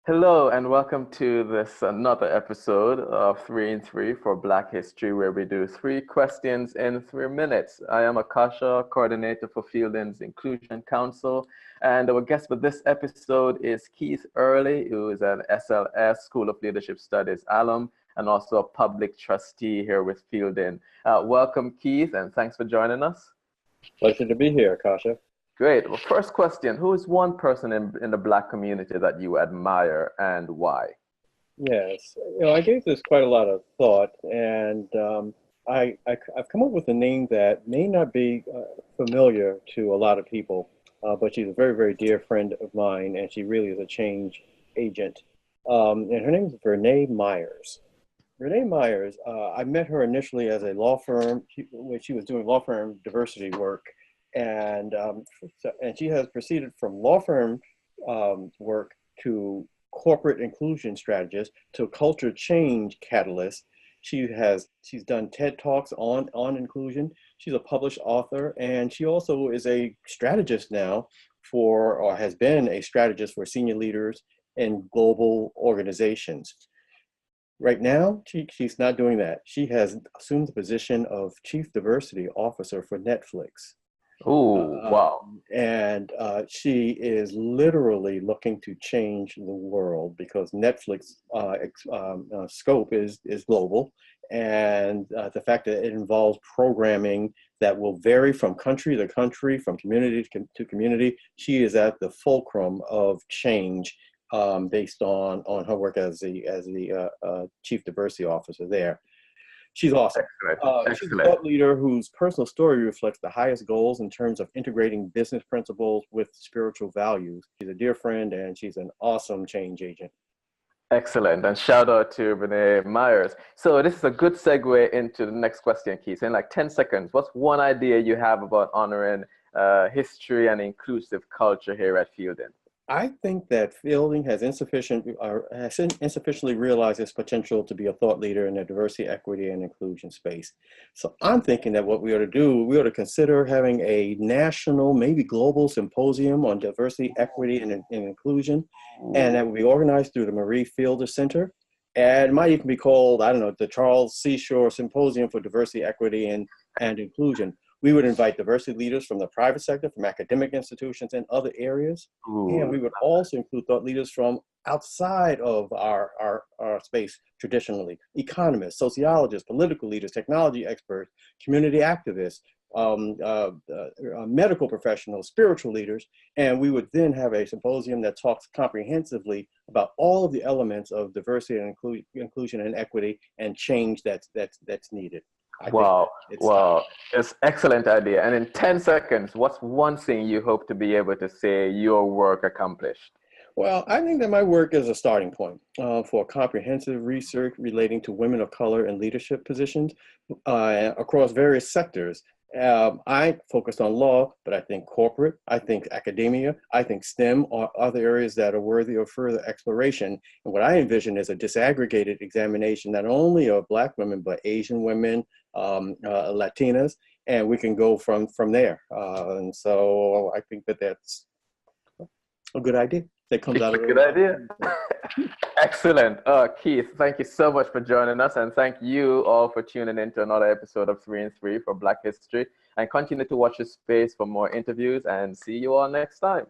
Hello and welcome to this another episode of 3 in 3 for Black History, where we do three questions in 3 minutes. I am Akasha, coordinator for Fielding's Inclusion Council, and our guest for this episode is Keith Earley, who is an SLS School of Leadership Studies alum and also a public trustee here with Fielding. Welcome, Keith, and thanks for joining us. Pleasure to be here, Akasha. Great. Well, first question, who is one person in the Black community that you admire and why? Yes, I gave this quite a lot of thought, and I've come up with a name that may not be familiar to a lot of people, but she's a very, very dear friend of mine, and she really is a change agent. And her name is Renee Myers. Renee Myers, I met her initially as a law firm, when she was doing law firm diversity work. And she has proceeded from law firm work to corporate inclusion strategist to culture change catalyst. She's done TED Talks on inclusion. She's a published author, and she also is a strategist now or has been a strategist for senior leaders in global organizations. Right now, she's not doing that. She has assumed the position of Chief Diversity Officer for Netflix. Oh, wow. And she is literally looking to change the world because Netflix scope is global. And the fact that it involves programming that will vary from country to country, from community to community, she is at the fulcrum of change based on her work as the Chief Diversity Officer there. She's awesome. She's a thought leader whose personal story reflects the highest goals in terms of integrating business principles with spiritual values. She's a dear friend, and she's an awesome change agent. Excellent. And shout out to Renee Myers. So this is a good segue into the next question, Keith. In like 10 seconds, what's one idea you have about honoring history and inclusive culture here at Fielding? I think that Fielding has insufficiently realized its potential to be a thought leader in the diversity, equity, and inclusion space. So I'm thinking that what we ought to do, we ought to consider having a national, maybe global symposium on diversity, equity, and inclusion, and that would be organized through the Marie Fielder Center. And it might even be called, I don't know, the Charles Seashore Symposium for Diversity, Equity, and Inclusion. We would invite diversity leaders from the private sector, from academic institutions and other areas. Ooh. And we would also include thought leaders from outside of our space traditionally, economists, sociologists, political leaders, technology experts, community activists, medical professionals, spiritual leaders. And we would then have a symposium that talks comprehensively about all of the elements of diversity and inclusion and equity and change that's needed. Wow. It's an excellent idea. And in 10 seconds, what's one thing you hope to be able to say your work accomplished? Well, I think that my work is a starting point for comprehensive research relating to women of color in leadership positions across various sectors. I focused on law, but I think corporate, I think academia, I think STEM are other areas that are worthy of further exploration. And what I envision is a disaggregated examination, not only of Black women, but Asian women, Latinas, and we can go from there. And so I think that that's a good idea. That comes out of good idea. Excellent. Keith, thank you so much for joining us, and thank you all for tuning in to another episode of 3 in 3 for Black History. And continue to watch this space for more interviews, and see you all next time.